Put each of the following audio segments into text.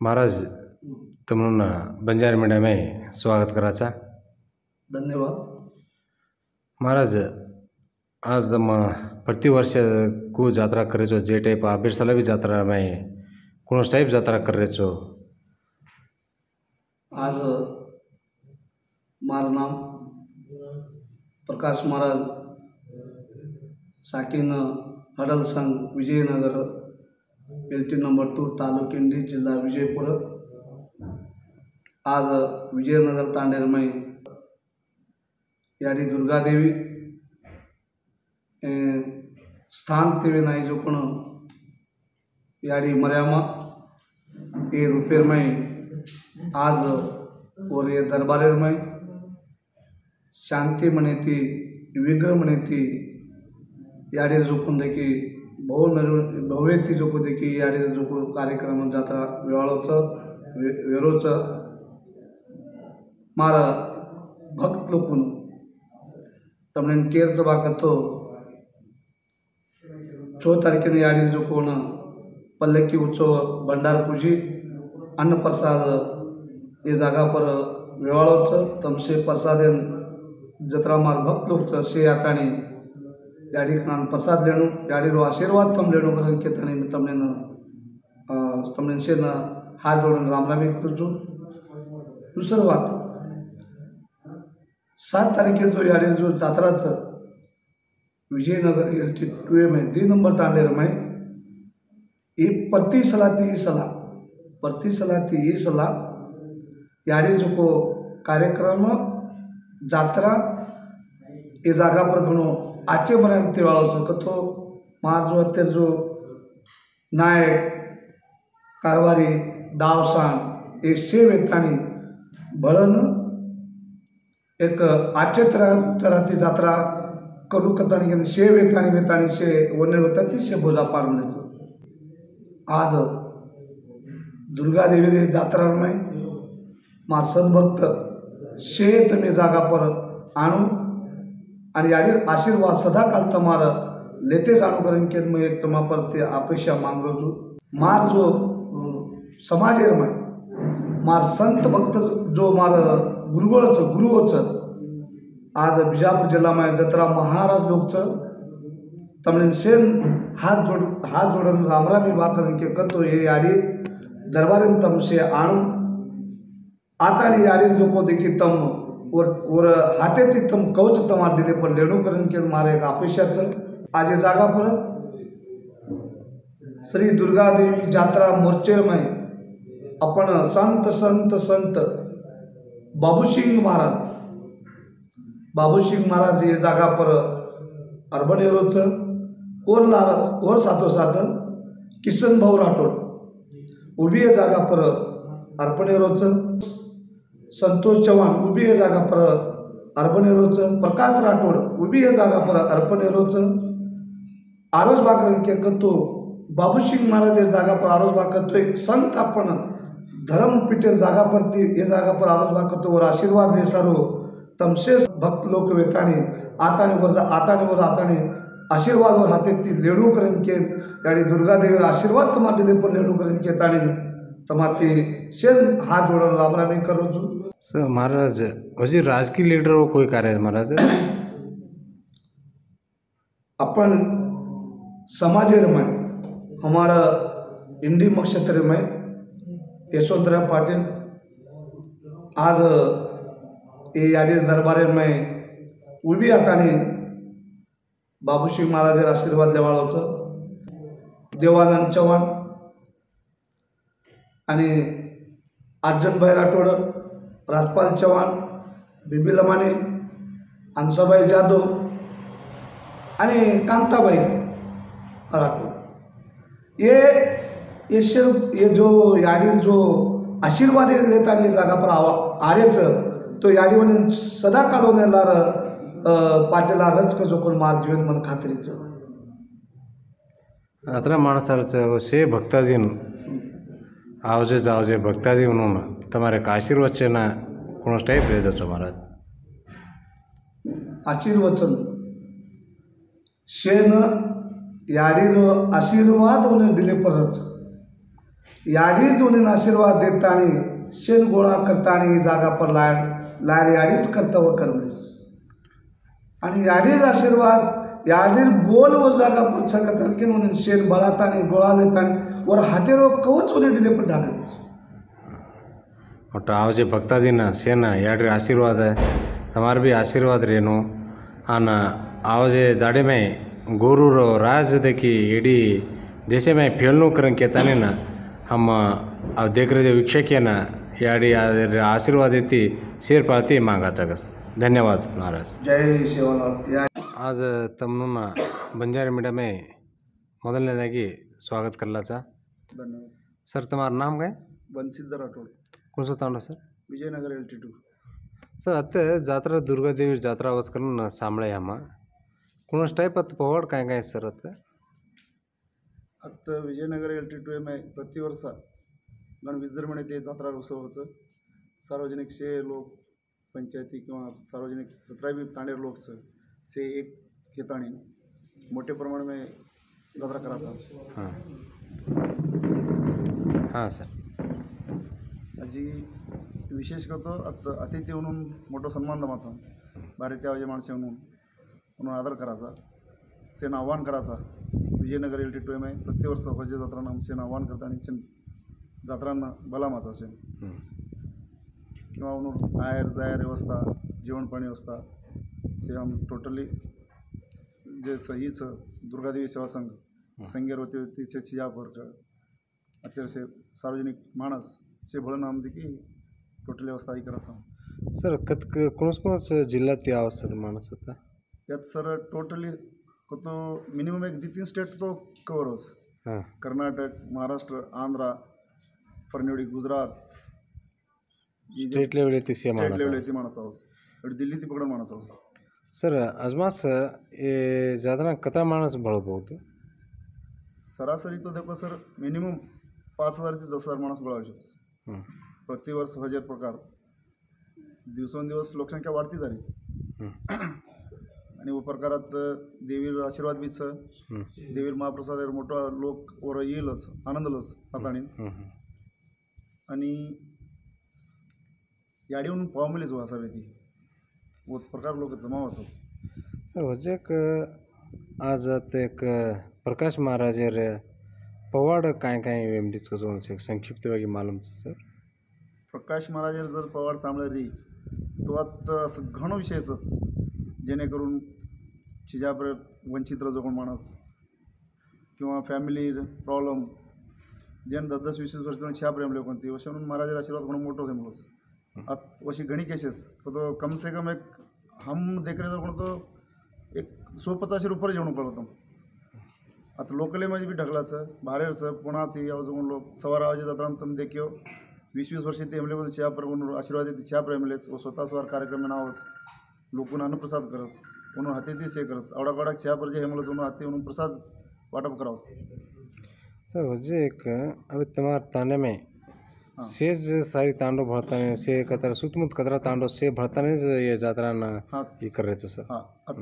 महाराज तुमनं बंजार मीडिया में स्वागत कराचा। धन्यवाद। महाराज आज हम प्रतिवर्ष को यात्रा करे छो जे टाइप आ बिरसाला भी यात्रा में कौन टाइप यात्रा कर रहे छो। आज माરું नाम प्रकाश महाराज साकिन हडल संघ विजयनगर LT नंबर 2 तालुक इंडी जिल्हा विजयपुर। आज विजयनगर तांडेर में याडी दुर्गा देवी स्थान तेवे नाई जो पण याडी मर्यामा ये रुपेर में आज और ये दरबारेर में शांति मने थी विग्रह मने थी याडी जोकुन देखी भव्य थी जोको देखी याडी जोको कार्यक्रम जात्रा वेवाळोचं वेरोचं मारा भक्त लोकून तमने केरचं बाकतो 4 तारखेने याडी जो कोण पल्लकी उत्सव भंडार पूजी अन्न प्रसाद ये जागा पर वेवाळोचं तमसे प्रसादेन जत्रा मार भक्त लोकचं से आतानी याडी खान प्रसाद लेणू याडी रो आशीर्वाद तम लेणू करन के तने तमने से न हाथ जोड़न रामरामी करू। दुसरं बात 7 तारखे जो याडी जो जात्राचं विजयनगर LT 2 में 2 नंबर तांडेर में ये प्रति सला याडी जो को कार्यक्रम जात्रा ये जागा पर घणो आचे मरण तिवाळोचं कथो मार जो अत्यार जो नायक कारवारी दावसान एक से वेतानी बळन एक आचे तराती जात्रा करू कतानी के से वेतानी से वने होता से बोजा पार म्हणायचं। आज दुर्गा देवी जात्रा में मार सद्भक्त शेत में जागा पर आणू आणि याडी आशीर्वाद सदा काल तमार लेते जाणू करें के मैं एक तमा पर ते अपेक्षा मांग रो छू। मार जो समाजेर में मार संत भक्त जो मार गुरुओचं आज बिजापूर जिल्हा में जत्रा महाराज लोकचं तमने सेन हाथ जोड़न रामरामी बात करें के कतो ये याडी दरबारेन तम से आणू आतानी याडी जो को देखी तम और हाथे ती तम कवच तमा दिले पर लेणू करें के मारे एक अपेक्षाचं आज ये जागा पर श्री दुर्गा देवी जात्रा मोर्चे में अपन संत बाबू सिंह महाराज ये जागा पर अर्बन एरोचं और साथो साथ किशन भाऊ राठोड उभी ये जागा पर अर्पण एरोचं संतोष चव्हाण उभी है जागा पर अर्बन एरोचं प्रकाश राठोड उभी है जागा पर अर्पण एरोचं आरोज बाकर के कतो बाबू सिंह महाराज जागा पर आरोज बाकर तो एक संत आपण धर्म पीठेर जागा पर ये जागा पर आरोज बाकर और आशीर्वाद दे सारो तमसे भक्त लोक वेतानी आतानी आशीर्वाद और हाथे ती लेणू करें के याडी दुर्गा देवी आशीर्वाद तमा दिले पर लेणू करें के ताणी तमाती शेन हाथ जोड़न रामरामी करो छू। सर महाराज हजी राजकीय लीडर वो कोई कार्य है महाराज अपन समाजेर में हमारा इंडी नक्षत्र में यशवंतराव पाटिल आज ये याडी दरबारे में उभी आतानी बाबू सिंह महाराज आशीर्वाद देवाळोचं देवानंद चव्हाण आणि अर्जुन भाई राठोड राजपाल चव्हाण बिबी लमाने अंसाबाई जाधव आणि कांताबाई राठोड ये जो याडी जो आशीर्वाद लेता जागा पर आरेचं तो याडी म्हणून सदा कालवण्याला पाटीला रचक जो कोण मार जीवन मन खात्रीचं अतरा माणसाचं से भक्तादीन आवजे भक्तादी म्हणून तुम्हारे आशीर्वचन कोण टाइप दे दो महाराज आशीर्वचन शेन याडी जो आशीर्वाद उन्हें दिले परच याडी जोडीन आशीर्वाद देतानी शेण गोळा करतानी जागा पर लायर याडीच कर्तव्य करणे आणि याडीच आशीर्वाद याडीर बोल व जागा पर सकत आणखीन म्हणून शेण बळातानी गोळा लेतानी और हातेरो कवच उन्हें डिले पर ढाकत ಒಟ್ಟು ಆವಜೆ ಭಕ್ತಾದಿನ ಸೇನ ಯಾಡ್ರಿ ಆಶೀರ್ವಾದ ತಮಾರ भी आशीर्वाद रेनो आना आवाजे दाड़े में गोरू रो राज देखी इडी देशे में फैलनो करन के ताने ना हम अब देख रहे वीक्षक ना याडी आशीर्वाद येती शेर पाळती मागा चगस धन्यवाद महाराज जय सेवालाल आज ತಮ್ಮನ್ನ ಬಂಜಾರ मीडिया में ಮೊದಲನೇದಾಗಿ स्वागत करलाचा धन्यवाद सर तुम्हारा नाम काय बंसीधर राठोड कौन सा तांडो सर विजयनगर LT2 सर आता जात्रा दुर्गादेवी जात्रा आवाज करून सांभळे आम्हा कोणाच टाईप आता पवाड काय काय सर आता विजयनगर LT2 में प्रतिवर्ष गण विजृंभणे ते जत्रा उत्सवाचं सार्वजनिक शे लोक पंचायती किंवा सार्वजनिक जत्रा बी तांडेर लोकचं से एक घेताणी मोठे प्रमाण में जत्रा करायचा हां हां सर अजी विशेष करतो अतिथी म्हणून मोठं सन्मान दमाचा भारतीय आवाजी माणसे म्हणून आदर करायचा सेन आव्हान करायचा विजयनगर LT2 में प्रतिवर्ष होजे जत्रांना सेन आव्हान करता आणि सेन जत्रांना बलामाचा सेन किंवा म्हणून आयर जायर व्यवस्था जेवण पाणी व्यवस्था से हम टोटली जे सहीच दुर्गादेवी सेवा संघ संघेर होते तिचे चिया फरक अत्यावश्य सार्वजनिक माणस से भळन आमदी की टोटल व्यवस्था ही करायचा सर कोणच जिल्ह्यात ते आवाज सर माणूस होता यात सर टोटली तो मिनिमम एक 2-3 स्टेट तो कवर होस हां कर्नाटक महाराष्ट्र आंध्रा फरनेवडी गुजरात स्टेट लेवल येते सी स्टेट माणूस लेवल येते माणस आहोस और दिल्ली ती पकडून माणस आहोस सर अजमास ये जात्रा कतरा माणूस बळ बहुत सरासरी तो देखो सर मिनिमम 5,000 ते 10,000 माणस बळावू शकतो प्रतिवर्ष हजार प्रकार दिवसेंदिवस लोकसंख्या वाढती झाली आणि व प्रकारात देवीर आशीर्वाद बीच देवीर महाप्रसाद मोठा लोक वर येईलच आनंदलच हाताळीन आणि याडीहून पावमिलेच हो असावे ती व प्रकार लोक जमा असो सर म्हणजे एक आज आता एक प्रकाश महाराज रे पवाड काय काय वेमडीच कसं संक्षिप्तವಾಗಿ मालूम सर प्रकाश महाराज जर पवाड सांभाळली तो आता असं घणो विषयच जेणेकरून चिजापर वंचित जो कोण माणूस किंवा फॅमिली प्रॉब्लेम जेन 10-20 वर्ष छा प्रेम कोणती अशा म्हणून महाराज आशीर्वाद म्हणून मोठं होते म्हणून आता अशी घणी केसेस तो कम से कम एक हम देख रहे कोण तो एक 150 रुपये जेवण पडतो आता लोकले माझी बी ढकलाचं बाहेरचं पुन्हा ती जाऊन लोक सवार आवाज जाता तुम देखियो 20 वर्ष ते एमले चहा म्हणून आशीर्वाद येते चहा प्रेमलेस व स्वतः सवार कार्यक्रम नावच लोकून अन्नप्रसाद करस म्हणून हाती ती से करस आवडा काडा चहा परजे हेमल म्हणून हाती म्हणून प्रसाद वाटप करावस सर म्हणजे एक अभी तुम्हार तांडे में सेज सारी तांडो भरताने से कतर सुतमुत कतरा तांडो से भरताने ये जात्रा ना हाँ ये कर रहे थे सर हाँ अब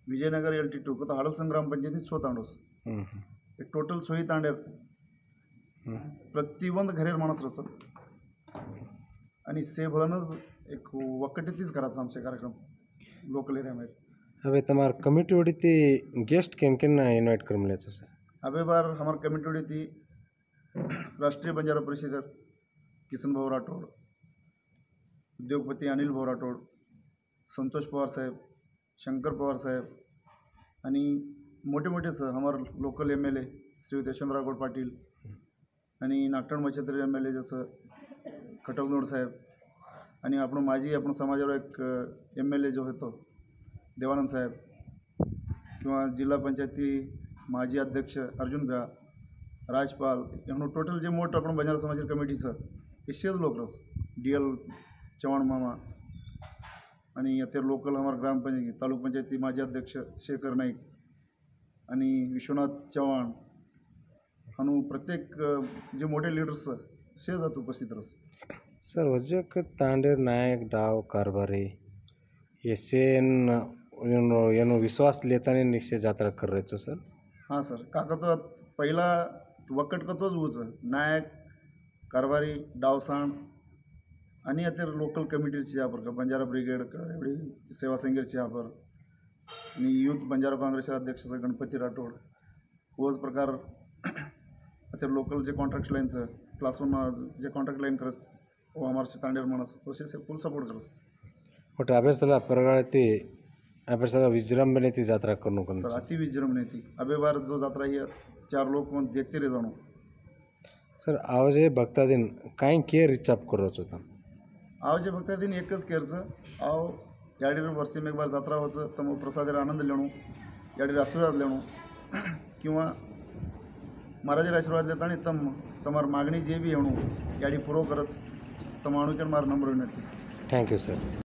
विजयनगर LT2 को तो हाडलसंग ग्राम पंचायती 6 तांडोस एक टोटल 6 तांडे प्रतिबंध घरेर माणूस रचत आणि से भळनच एक वक्कटीतीच करायचं आमचे कार्यक्रम लोकल एरियामध्ये अबे तुम्हार कमिटी ओडी ती गेस्ट केन केन इनवाइट कर मिले सर अबे बार हमार कमिटी ओडी थी राष्ट्रीय बंजारा परिषद किशन भाऊ राठौड़ उद्योगपति अनिल भाऊ राठौड़ संतोष पवार साहेब शंकर पवार साहेब आणि मोठे मोठे सर हमार लोकल MLA श्री यशवंतराव गौड पाटील आणि नागटण मच्छत्र MLA जसं खटवनोड साहेब आणि आपण माझी आपण समाजावर एक MLA जो होतो देवानंद साहेब किंवा जिल्हा पंचायती माजी अध्यक्ष अर्जुन भ्या राजपाल म्हणून टोटल जे मोठं आपण बंजारा समाज कमिटीचं इतकेच लोक रस DL चव्हाण मामा आणि आता लोकल हमार ग्रामपंचायत तालुक पंचायती माजी अध्यक्ष शेखर नाईक आणि विश्वनाथ चव्हाण आणि प्रत्येक जे मोठे लीडर्स से जात उपस्थित रस सर वजक तांडेर नायक डाव कारभारी येसेन येनो विश्वास लेताने निश्चय जात्रा कर रहे सर हाँ सर काका तो पहिला वकट कतोच उच नायक कारभारी डावसाण आणि आता लोकल कमिटीची यहाँ पर बंजारा ब्रिगेड एवढी सेवा संघर्ष यहाँ पर आणि यूथ बंजारा काँग्रेसचे अध्यक्ष गणपती राठोड होच प्रकार आता लोकल जे कॉन्ट्रॅक्ट लाईनचं क्लास वन जे कॉन्ट्रॅक्ट लाईन करस वो हमारे तांडेर माणस तसे फुल सपोर्ट करस ಒಟ್ಟು ಅಭ್ಯಾಸಲ ಪರಗಾಳತಿ ಅಭ್ಯಾಸಲ ವಿಜೃಂಭಣೆತಿ ಜಾತ್ರಾ ಕರ್ನು सर अति विजृंभणे थी अबे बार जो यात्रा है 4 लोग मन देखते रह जानो सर आवाजे भक्ता दिन काय केअर इच्छाप करोच होता आव जे फक्त दिन एकच केरचं आव याडी वर्षी एक बार जात्रा व्हायचं तर मग प्रसादेर आनंद लेणू याडी आशीर्वाद लेणू किंवा महाराजेर आशीर्वाद लेता आणि तमार मागणी जे बी येणू याडी पुरो करच तर माणूकेन मार नम्र विनंती थँक्यू सर